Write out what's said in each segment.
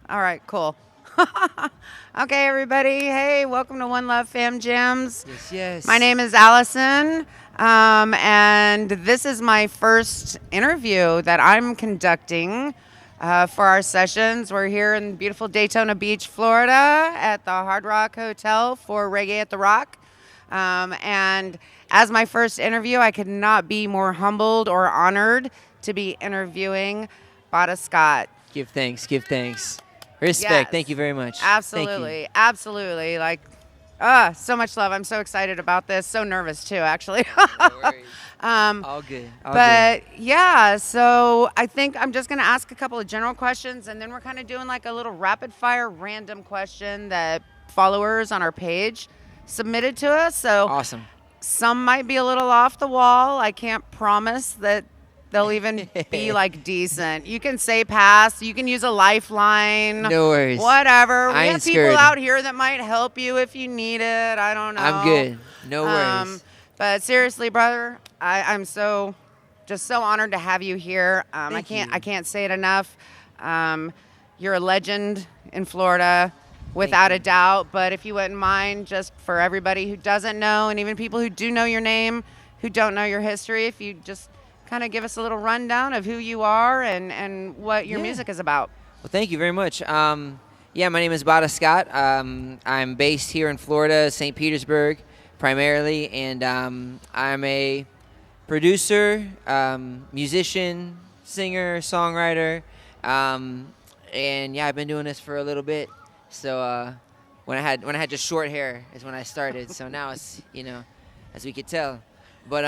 All right, cool. Okay, everybody. Hey, welcome to One Love Fam Jams. Yes, yes. My name is Allison, and this is my first interview that I'm conducting for our sessions. We're here in beautiful Daytona Beach, Florida, at the Hard Rock Hotel for Reggae at the Rock. And as my first interview, I could not be more humbled or honored to be interviewing Bada Scott. Give thanks. Give thanks. Respect. Yes. Thank you very much. Absolutely, absolutely. Like, so much love. I'm so excited about this. So nervous too, actually. Thank you. No worries. um, All good. All but yeah, so I think I'm just gonna ask a couple of general questions, and then we're kind of doing like a little rapid fire random question that followers on our page submitted to us. So good. Awesome. some might be a little off the wall. I can't promise that they'll even be like decent. You can say pass. You can use a lifeline. No worries. Whatever. We I have ain't people scared. out here that might help you if you need it. I don't know. I'm good. No worries. But seriously, brother, I'm so just so honored to have you here. Thank you. I can't say it enough. You're a legend in Florida, without a doubt. But if you wouldn't mind, just for everybody who doesn't know, and even people who do know your name, who don't know your history, if you just kind of give us a little rundown of who you are and what your Yeah. music is about. Well, thank you very much. Yeah, my name is Bada Scott. I'm based here in Florida, St. Petersburg, primarily, and I'm a producer, musician, singer, songwriter, and yeah, I've been doing this for a little bit. So when I had just short hair is when I started. So now it's as we could tell, but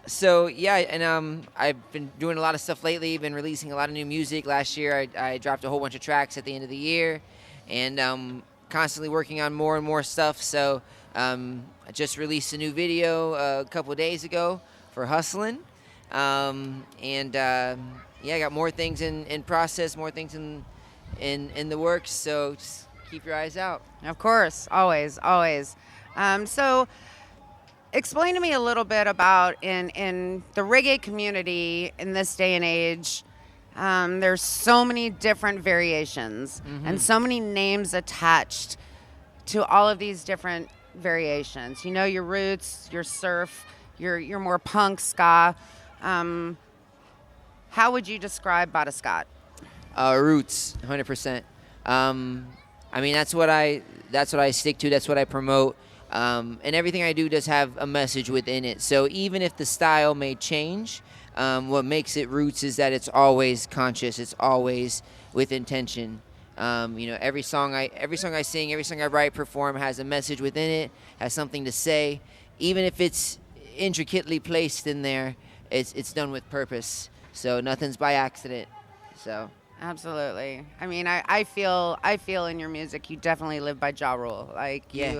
So yeah, and I've been doing a lot of stuff lately. Been releasing a lot of new music. Last year, I dropped a whole bunch of tracks at the end of the year, and constantly working on more and more stuff. So I just released a new video a couple of days ago for Hustlin', and yeah, I got more things in process, more things in the works. So just keep your eyes out. Of course, always, always. So explain to me a little bit about in the reggae community in this day and age. There's so many different variations and so many names attached to all of these different variations. You know, your roots, your surf, your more punk ska. How would you describe Bada Scott? Roots, 100%. I mean, that's what I stick to. That's what I promote. And everything I do does have a message within it. So even if the style may change, what makes it roots is that it's always conscious. It's always with intention. Every song I sing, every song I write, perform has a message within it, has something to say. Even if it's intricately placed in there, it's done with purpose. So nothing's by accident. So. Absolutely. I mean, I feel in your music you definitely live by Ja Rule. Like Yeah.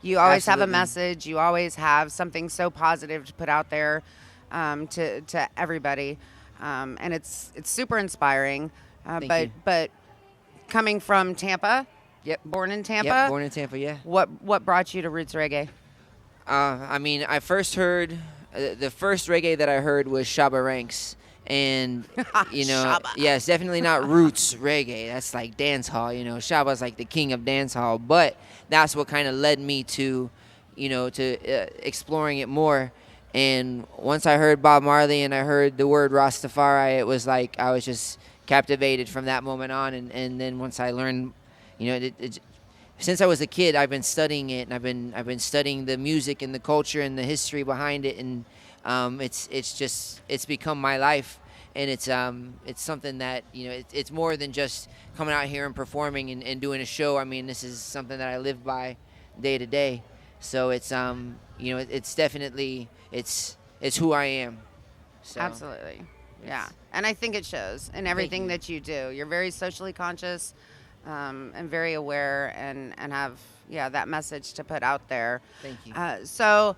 you always have a Absolutely. message. You always have something so positive to put out there to everybody, and it's super inspiring. Thank you. But coming from Tampa, Yep. born in Tampa, Yep. Born in Tampa. Yeah. what brought you to roots reggae? I mean, I first heard the first reggae that I heard was Shabba Ranks, and Shabba. yeah, it's definitely not roots reggae. That's like dance hall. Shabba's like the king of dance hall, but that's what kind of led me to, exploring it more. And once I heard Bob Marley and I heard the word Rastafari, it was like I was just captivated from that moment on. And then once I learned, since I was a kid, I've been studying it, and I've been studying the music and the culture and the history behind it, and it's become my life, and it's something that it's more than just coming out here and performing and doing a show. I mean, this is something that I live by day to day. So it's it's definitely it's who I am. So, Absolutely. Yeah. Yes. And I think it shows in everything you. that you do. You're very socially conscious and very aware and have, that message to put out there. Thank you. So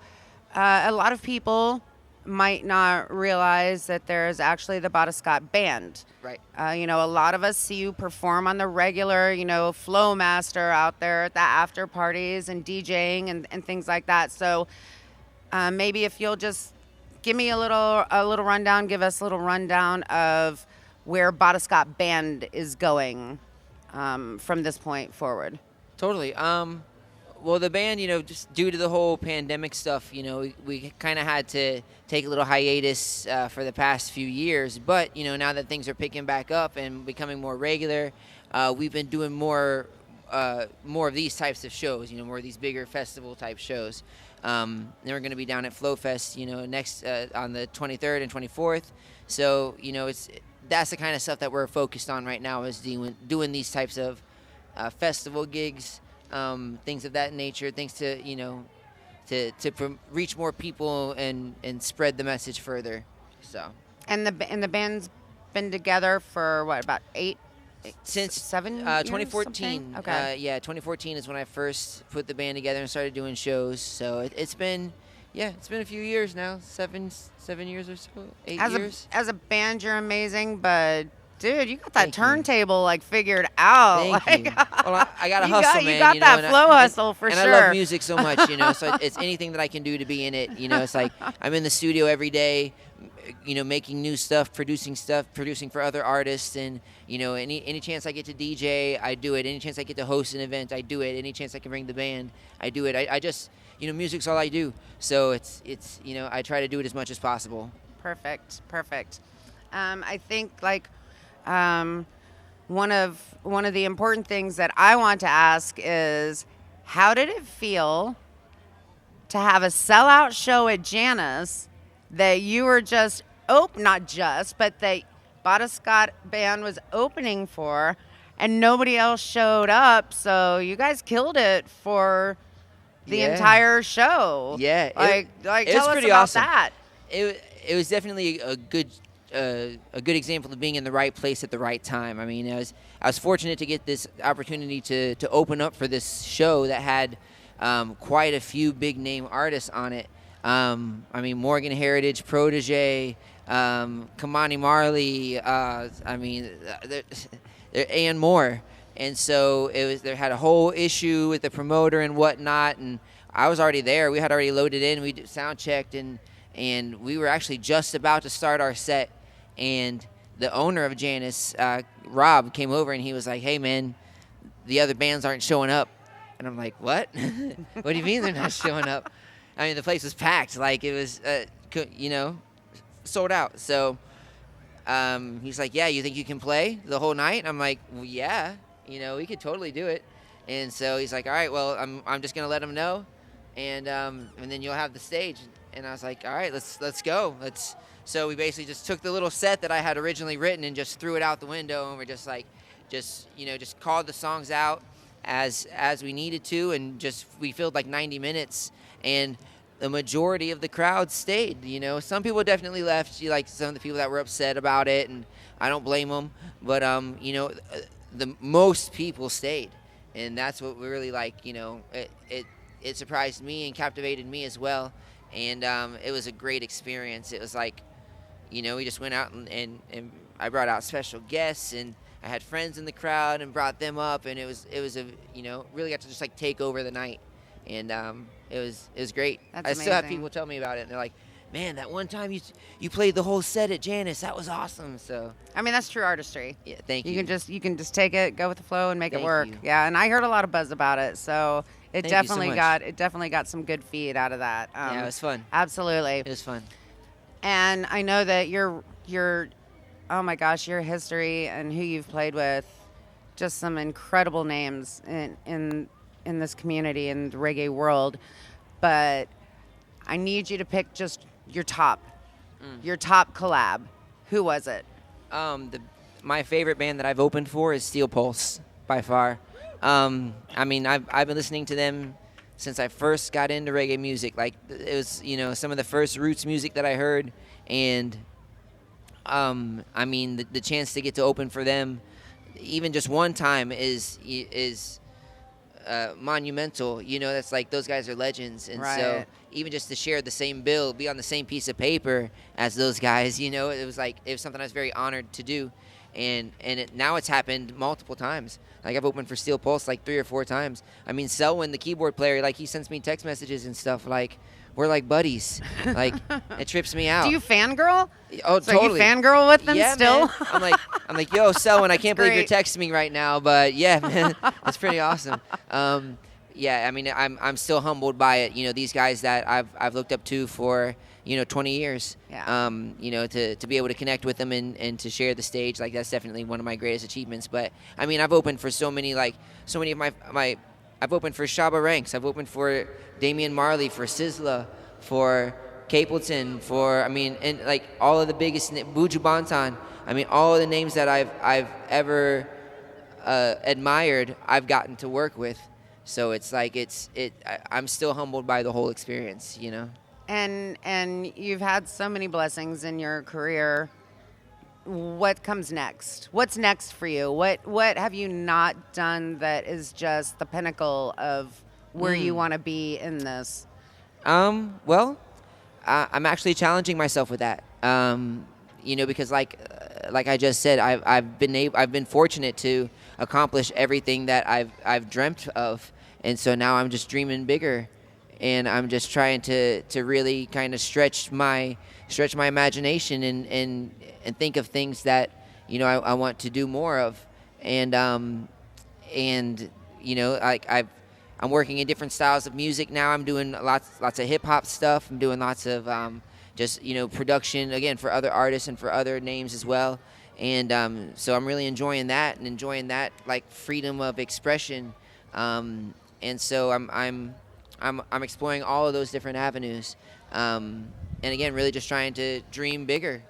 a lot of people might not realize that there's actually the Bada Scott Band. Right. A lot of us see you perform on the regular, Flow Master out there at the after parties and DJing and things like that. So maybe if you'll just give me a little rundown, give us a little rundown of where Bada Scott Band is going. from this point forward? Totally. Well, the band, just due to the whole pandemic stuff, we kind of had to take a little hiatus for the past few years. But, now that things are picking back up and becoming more regular, we've been doing more of these types of shows, more of these bigger festival type shows. Then we're going to be down at Flow Fest, next on the 23rd and 24th. So, that's the kind of stuff that we're focused on right now is doing these types of festival gigs. Things of that nature, things to reach more people and spread the message further. So. And the band's been together for what, about since 7 2014. Years, okay. 2014 is when I first put the band together and started doing shows. So it's been a few years now, 7 years or so, 8 years. As a band, you're amazing, but. Dude, you got that Thank turntable figured out. Thank you. Well, I got to hustle, man. You got that flow hustle for sure. And I love music so much, so it's anything that I can do to be in it. It's like I'm in the studio every day, making new stuff, producing for other artists, and any chance I get to DJ, I do it. Any chance I get to host an event, I do it. Any chance I can bring the band, I do it. I just, music's all I do. So it's I try to do it as much as possible. Perfect. I think one of the important things that I want to ask is, how did it feel to have a sellout show at Janus that you were just but that Botta Scott Band was opening for, and nobody else showed up, so you guys killed it for the entire show. Yeah, tell us about that. It was definitely a good example of being in the right place at the right time. I mean, I was fortunate to get this opportunity to open up for this show that had quite a few big name artists on it. Morgan Heritage, Protege, Kamani Marley. And more. And so there had a whole issue with the promoter and whatnot. And I was already there. We had already loaded in. We sound checked and we were actually just about to start our set. And the owner of Janus, Rob, came over and he was like, "Hey, man, the other bands aren't showing up." And I'm like, "What? What do you mean they're not showing up?" I mean, the place was packed. Like, it was, sold out. So he's like, "Yeah, you think you can play the whole night?" I'm like, "Well, yeah, we could totally do it." And so he's like, "All right, well, I'm just going to let them know. And then you'll have the stage." And I was like, "All right, let's go. So we basically just took the little set that I had originally written and just threw it out the window, and we're just called the songs out as we needed to, and we filled like 90 minutes, and the majority of the crowd stayed. Some people definitely left. Like some of the people that were upset about it, and I don't blame them. But the most people stayed, and that's what we really like. It surprised me and captivated me as well. And it was a great experience. It was like, we just went out and I brought out special guests, and I had friends in the crowd and brought them up, and it was really got to just like take over the night, and it was great. That's I amazing. still have people tell me about it, and they're like, "Man, that one time you played the whole set at Janus, that was awesome." So I mean, that's true artistry. yeah, thank you. You can just take it, go with the flow, and make it Thank work. you. Yeah, and I heard a lot of buzz about it, so it Thank you so definitely much. got some good feed out of that. Yeah, it was fun. Absolutely. It was fun. And I know that your oh my gosh, your history and who you've played with, just some incredible names in this community in the reggae world. But I need you to pick just your top collab. Who was it? My favorite band that I've opened for is Steel Pulse by far. I've been listening to them since I first got into reggae music. Like, it was, some of the first roots music that I heard, and the chance to get to open for them, even just one time, is monumental. That's like, those guys are legends, and Right. so even just to share the same bill, be on the same piece of paper as those guys, it was something I was very honored to do. And now it's happened multiple times. Like, I've opened for Steel Pulse like 3 or 4 times. I mean, Selwyn, the keyboard player, like, he sends me text messages and stuff like, we're like buddies. Like, it trips me out. Do you fangirl? Oh, So totally. you fangirl with them Yeah, still? man. I'm like, yo, Selwyn, I can't believe you're Great. texting me right now, but yeah, man, that's pretty awesome. Yeah, I mean, I'm still humbled by it. You know, these guys that I've looked up to for 20 years. Yeah. To be able to connect with them and to share the stage, like, that's definitely one of my greatest achievements. But I mean, I've opened for so many of my I've opened for Shabba Ranks. I've opened for Damian Marley, for Sizzla, for Capleton, and like all of the biggest, Buju Banton. I mean, all of the names that I've ever admired, I've gotten to work with. So it's like I'm still humbled by the whole experience, And you've had so many blessings in your career. What comes next? What's next for you? What have you not done that is just the pinnacle of where you want to be in this? Well, I'm actually challenging myself with that. Because like I just said, I've been fortunate to accomplish everything that I've dreamt of, and so now I'm just dreaming bigger, and I'm just trying to really kind of stretch my imagination and think of things that I want to do more of, I'm working in different styles of music now. I'm doing lots of hip hop stuff. I'm doing lots of production again for other artists and for other names as well, and so I'm really enjoying that like freedom of expression, and so I'm exploring all of those different avenues, and again, really just trying to dream bigger.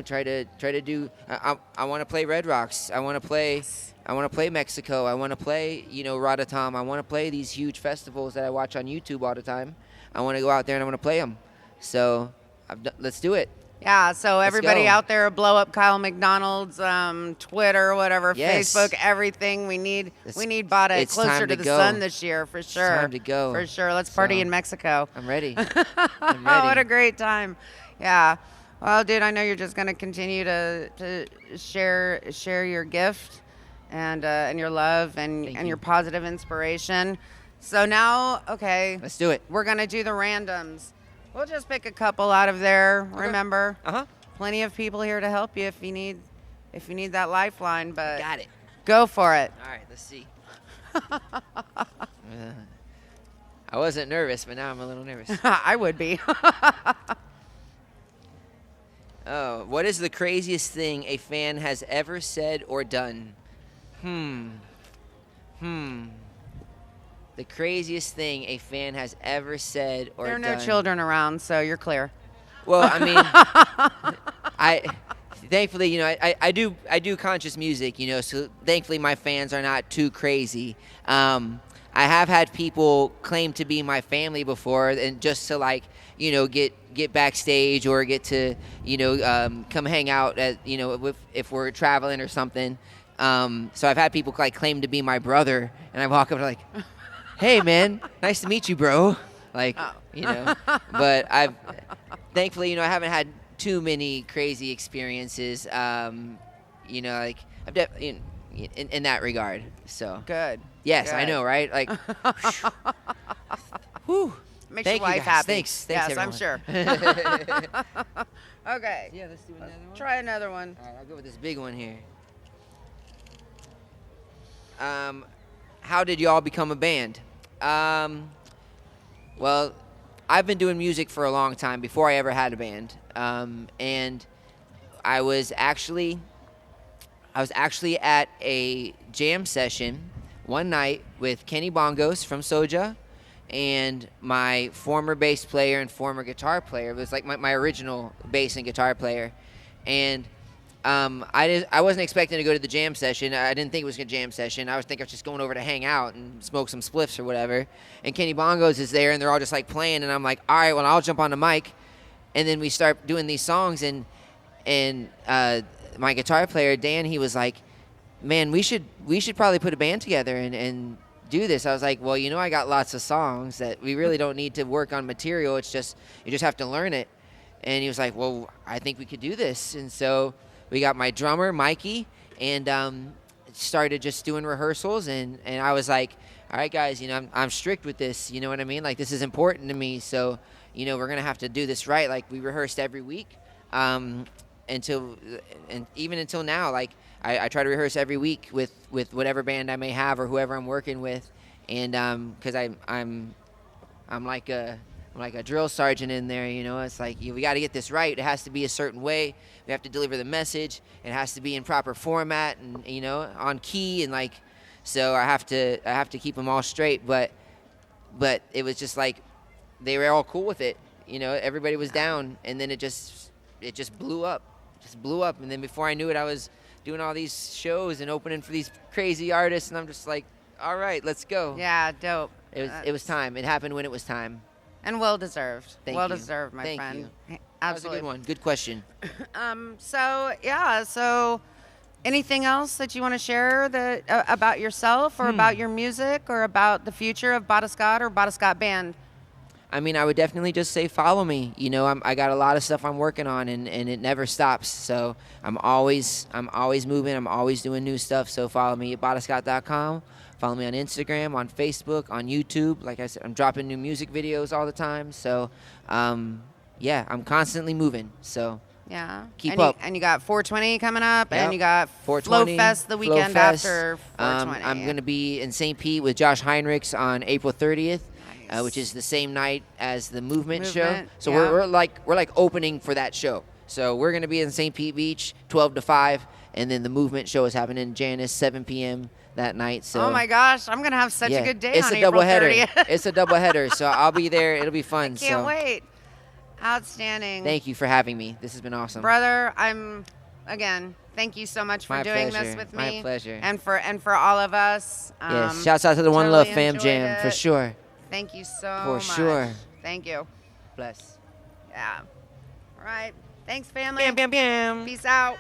Try to do. I want to play Red Rocks. I want to play Mexico. I want to play Rototom. I want to play these huge festivals that I watch on YouTube all the time. I want to go out there and I want to play them. So let's do it. Yeah, so everybody go. out there, blow up Kyle McDonald's Twitter, whatever, Yes. Facebook, everything. We need Bada it's closer time to to the go. sun this year for sure. time to go. For sure. Let's party So, in Mexico. I'm ready. Oh, what a great time. Yeah. Well, dude, I know you're just going to continue to share your gift and your love and Thank your you. positive inspiration. So now, okay, Let's do it. we're going to do the randoms. We'll just pick a couple out of there. Remember, plenty of people here to help you if you need that lifeline, but Got it. go for it. All right. Let's see. I wasn't nervous, but now I'm a little nervous. I would be. Oh, what is the craziest thing a fan has ever said or done? The craziest thing a fan has ever said or There are done. no children around, so you're clear. Well, I mean, thankfully, I do conscious music, so thankfully my fans are not too crazy. I have had people claim to be my family before, and just to get backstage or get to come hang out if we're traveling or something. So I've had people claim to be my brother, and I walk up and like, hey man, nice to meet you, bro. But thankfully, I haven't had too many crazy experiences. In that regard. So Good. yes, Good. I know, right? Like, whew. Makes Thank your you wife guys. happy. Thanks, yes, everyone. I'm sure. Okay. Yeah, let's do another one. Try another one. All right, I'll go with this big one here. How did y'all become a band? Well, I've been doing music for a long time before I ever had a band, and I was actually at a jam session one night with Kenny Bongos from Soja and my former bass player and former guitar player. It was like my original bass and guitar player, and I wasn't expecting to go to the jam session. I didn't think it was a jam session. I was just going over to hang out and smoke some spliffs or whatever. And Kenny Bongos is there, and they're all just playing. And I'm like, all right, well, I'll jump on the mic. And then we start doing these songs. And my guitar player Dan, he was like, man, we should probably put a band together and do this. I was like, well, I got lots of songs that we really don't need to work on material. It's just you just have to learn it. And he was like, well, I think we could do this. And so we got my drummer, Mikey, and started just doing rehearsals. And I was like, all right, guys, I'm strict with this. You know what I mean? Like, this is important to me. So, we're gonna have to do this right. Like we rehearsed every week, until now. Like I try to rehearse every week with whatever band I may have or whoever I'm working with, and because I'm like a drill sergeant in there. It's like we got to get this right. It has to be a certain way. We have to deliver the message. It has to be in proper format and on key, and like, so I have to keep them all straight. But it was just like they were all cool with it. Everybody was down, and then it just blew up. And then before I knew it, I was doing all these shows and opening for these crazy artists, and I'm just like, all right, let's go. Yeah, dope. It was time. It hhappened when it was time. And well deserved. Thank well you. deserved, my Thank friend. you. Absolutely. That was a good one. Good question. So anything else that you want to share about yourself or about your music or about the future of Bada Scott or Bada Scott Band? I mean, I would definitely just say follow me. I got a lot of stuff I'm working on, and it never stops. So I'm always moving. I'm always doing new stuff. So follow me at badascott.com. Follow me on Instagram, on Facebook, on YouTube. Like I said, I'm dropping new music videos all the time. So, yeah, I'm constantly moving. So Yeah. Keep up. And you got 420 coming up, Yep. and you got 420, Flow Fest the weekend Flow Fest. after 420. I'm going to be in St. Pete with Josh Heinrichs on April 30th. Nice. Which is the same night as the Movement show. Movement, So yeah. we're like opening for that show. So we're gonna be in St. Pete Beach, 12 to 5, and then the Movement show is happening in Janice, 7 p.m. that night. So Oh my gosh, I'm gonna have such yeah, a good day it's on a April double header. 30th. It's a double header. So I'll be there. It'll be fun. Can't wait. Outstanding. Thank you for having me. This has been awesome. Brother, thank you so much for My doing pleasure. this with My me. pleasure. And for all of us. Yes. Shouts out to the One totally Love Fam enjoyed Jam for it. sure. Thank you so For much. sure. Thank you. Bless. Yeah. All right. Thanks, family. Bam, bam, bam. Peace out.